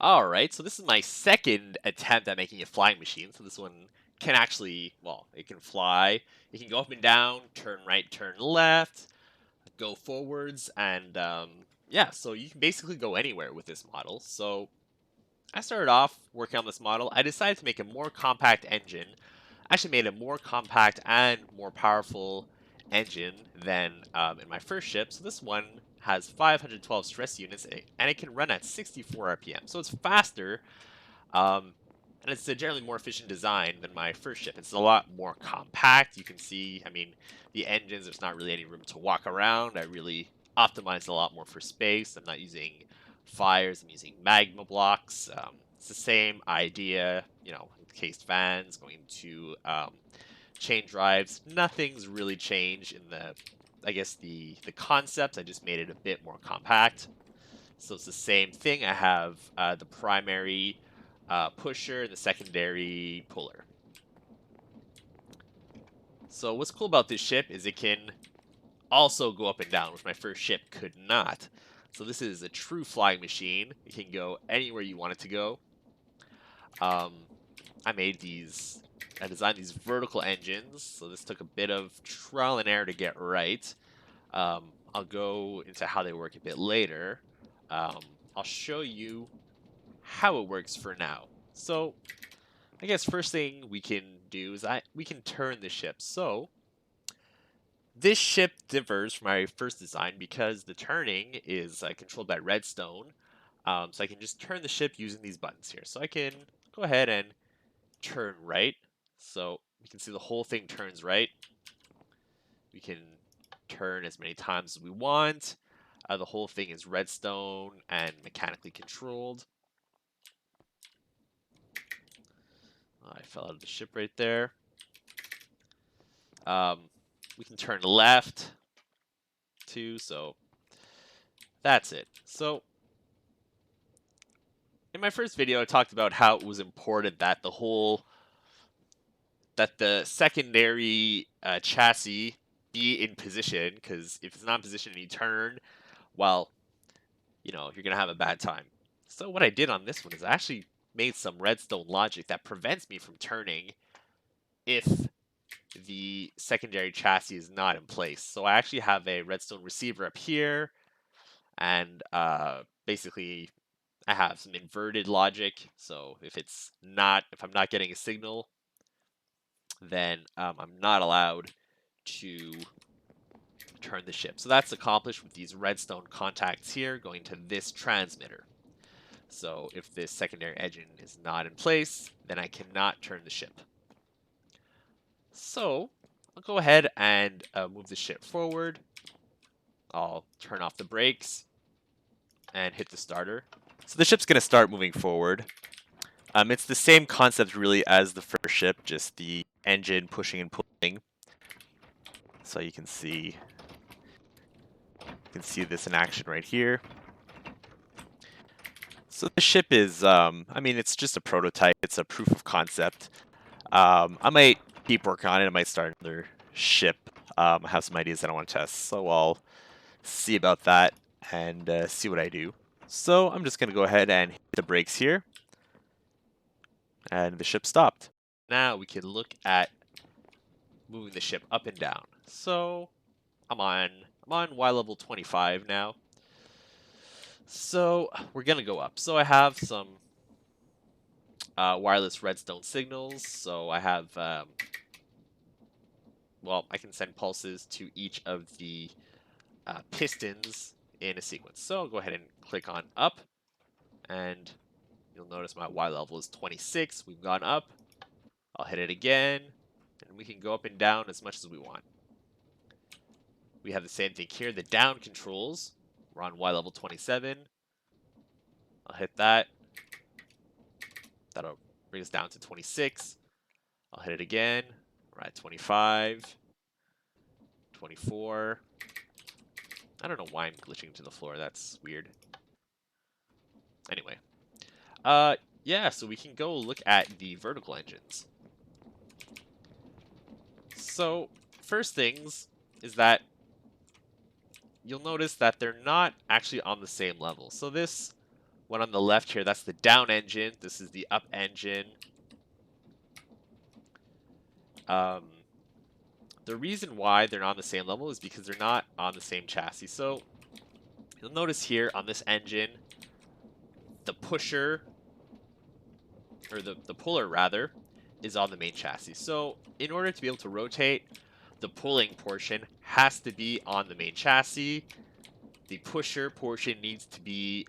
Alright, so this is my second attempt at making a flying machine. So this one can actually, well, it can fly. It can go up and down, turn right, turn left, go forwards, and yeah, so you can basically go anywhere with this model. So I started off working on this model. I decided to make a more compact engine. Actually made a more compact and more powerful engine than in my first ship. So this one has 512 stress units and it can run at 64 RPM. So it's faster and it's a generally more efficient design than my first ship. It's a lot more compact. You can see, I mean, the engines, there's not really any room to walk around. I really optimized a lot more for space. I'm not using fires, I'm using magma blocks. It's the same idea, you know, encased fans, going to chain drives. Nothing's really changed in the, I guess, the concept. I just made it a bit more compact. So it's the same thing. I have the primary pusher and the secondary puller. So what's cool about this ship is it can also go up and down, which my first ship could not. So this is a true flying machine. It can go anywhere you want it to go. Um, I designed these vertical engines. So this took a bit of trial and error to get right. I'll go into how they work a bit later. Um, I'll show you how it works for now. So I guess first thing we can do is we can turn the ship. So this ship differs from my first design because the turning is controlled by redstone. So I can just turn the ship using these buttons here. So I can go ahead and turn right. So you can see the whole thing turns right. We can turn as many times as we want. The whole thing is redstone and mechanically controlled. I fell out of the ship right there. We can turn left too, so that's it. So in my first video, I talked about how it was important that the secondary chassis be in position, because if it's not in position and you turn, well, you know, you're gonna have a bad time. So what I did on this one is I actually made some redstone logic that prevents me from turning if the secondary chassis is not in place. So I actually have a redstone receiver up here, and basically I have some inverted logic. So if I'm not getting a signal, then I'm not allowed to turn the ship. So that's accomplished with these redstone contacts here going to this transmitter. So if this secondary engine is not in place, then I cannot turn the ship. So I'll go ahead and move the ship forward. I'll turn off the brakes and hit the starter. So the ship's going to start moving forward. It's the same concept really as the first ship, just the engine pushing and pulling. So you can see this in action right here. So the ship is, I mean, it's just a prototype. It's a proof of concept. I might keep working on it. I might start another ship. I have some ideas that I want to test, so I'll see about that and see what I do. So I'm just going to go ahead and hit the brakes here. And the ship stopped. Now we can look at moving the ship up and down. So I'm on Y level 25 now. So we're gonna go up. So I have some wireless redstone signals. So I have, well, I can send pulses to each of the pistons in a sequence. So I'll go ahead and click on up, and you'll notice my Y level is 26. We've gone up. I'll hit it again, and we can go up and down as much as we want. We have the same thing here. The down controls. We're on Y level 27. I'll hit that. That'll bring us down to 26. I'll hit it again. We're at 25. 24. I don't know why I'm glitching to the floor. That's weird. Anyway. Yeah, so we can go look at the vertical engines. So, first things is that you'll notice that they're not actually on the same level. So this one on the left here, that's the down engine. This is the up engine. The reason why they're not on the same level is because they're not on the same chassis. So you'll notice here on this engine, the pusher, or the puller rather, is on the main chassis. So in order to be able to rotate, the pulling portion has to be on the main chassis. The pusher portion needs to be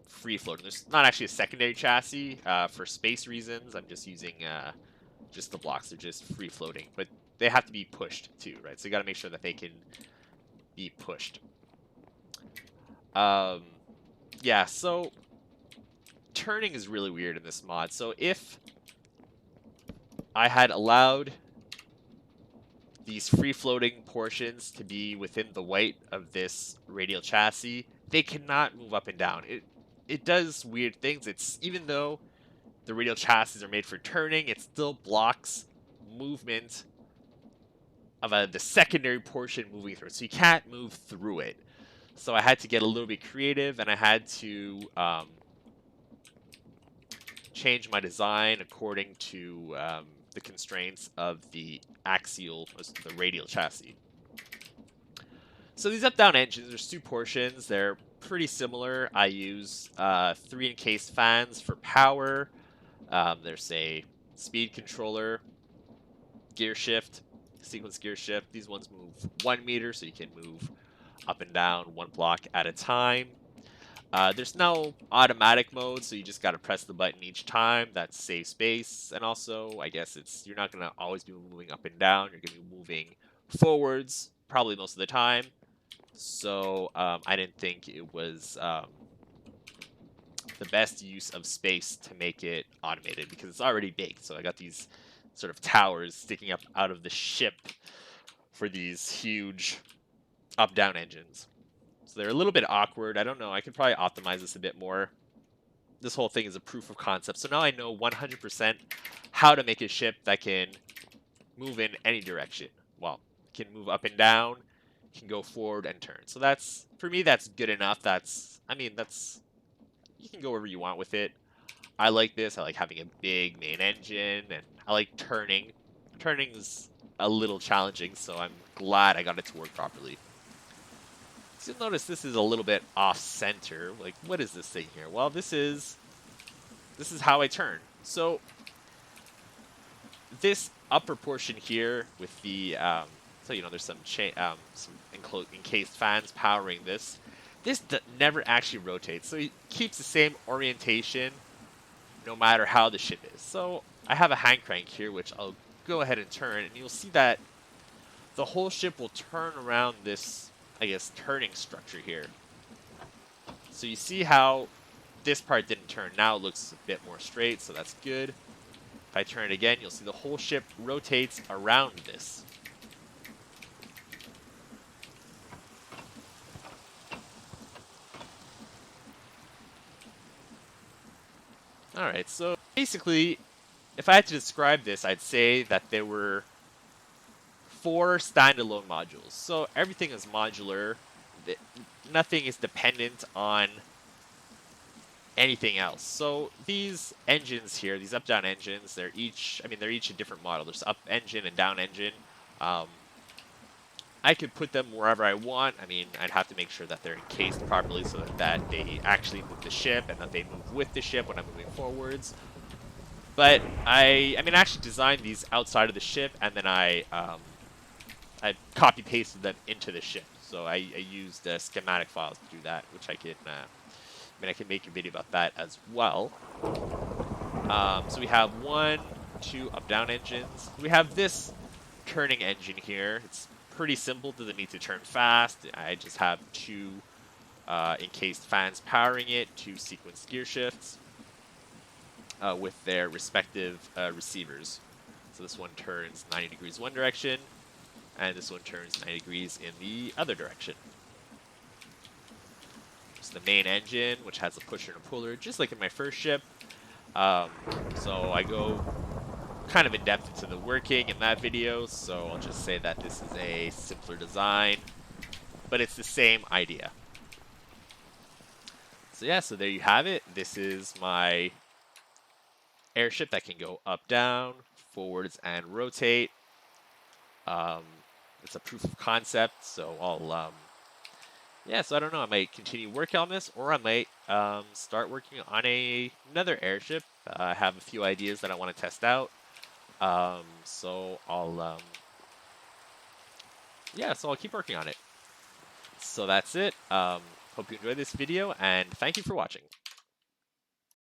free floating. There's not actually a secondary chassis for space reasons. I'm just using just the blocks. They're just free floating, but they have to be pushed too, right? So you got to make sure that they can be pushed. Yeah, so turning is really weird in this mod. So if I had allowed these free-floating portions to be within the weight of this radial chassis, they cannot move up and down. It does weird things. It's even though the radial chassis are made for turning, it still blocks movement of the secondary portion moving through it. So you can't move through it. So I had to get a little bit creative, and I had to change my design according to the constraints of the axial, the radial chassis. So these up-down engines, there's two portions. They're pretty similar. I use 3 encased fans for power. There's a speed controller, gear shift, sequence gear shift. These ones move 1 meter, so you can move up and down 1 block at a time. There's no automatic mode, so you just got to press the button each time. That saves space, and also, I guess you're not going to always be moving up and down. You're going to be moving forwards probably most of the time. So I didn't think it was the best use of space to make it automated because it's already big. So I got these sort of towers sticking up out of the ship for these huge up-down engines. So they're a little bit awkward. I don't know. I could probably optimize this a bit more. This whole thing is a proof of concept. So now I know 100% how to make a ship that can move in any direction. Well, it can move up and down, can go forward and turn. So that's, for me, that's good enough. You can go wherever you want with it. I like this. I like having a big main engine, and I like turning. Turning is a little challenging, so I'm glad I got it to work properly. So you'll notice this is a little bit off-center. Like, what is this thing here? Well, this is how I turn. So this upper portion here with the so there's some encased fans powering this. This never actually rotates, so it keeps the same orientation no matter how the ship is. So I have a hand crank here, which I'll go ahead and turn, and you'll see that the whole ship will turn around this, I guess, turning structure here. So you see how this part didn't turn. Now it looks a bit more straight, so that's good. If I turn it again, you'll see the whole ship rotates around this. Alright, so basically, if I had to describe this, I'd say that there were 4 standalone modules. So everything is modular. Nothing is dependent on anything else. So these engines here, these up-down engines, they're each a different model. There's up engine and down engine. I could put them wherever I want. I mean, I'd have to make sure that they're encased properly so that they actually move the ship and that they move with the ship when I'm moving forwards. But I actually designed these outside of the ship, and then I copy-pasted them into the ship. So I used schematic files to do that, which I can make a video about that as well. So we have 1, 2 up-down engines. We have this turning engine here. It's pretty simple. Doesn't need to turn fast. I just have 2 encased fans powering it, 2 sequence gear shifts with their respective receivers. So this one turns 90 degrees one direction, and this one turns 90 degrees in the other direction. It's the main engine, which has a pusher and a puller, just like in my first ship. So I go kind of in depth into the working in that video, so I'll just say that this is a simpler design, but it's the same idea. So yeah, so there you have it. This is my airship that can go up, down, forwards, and rotate. Um, it's a proof of concept, so I'll yeah. So I don't know. I might continue working on this, or I might start working on another airship. I have a few ideas that I want to test out. So I'll yeah. So I'll keep working on it. So that's it. Hope you enjoyed this video, and thank you for watching.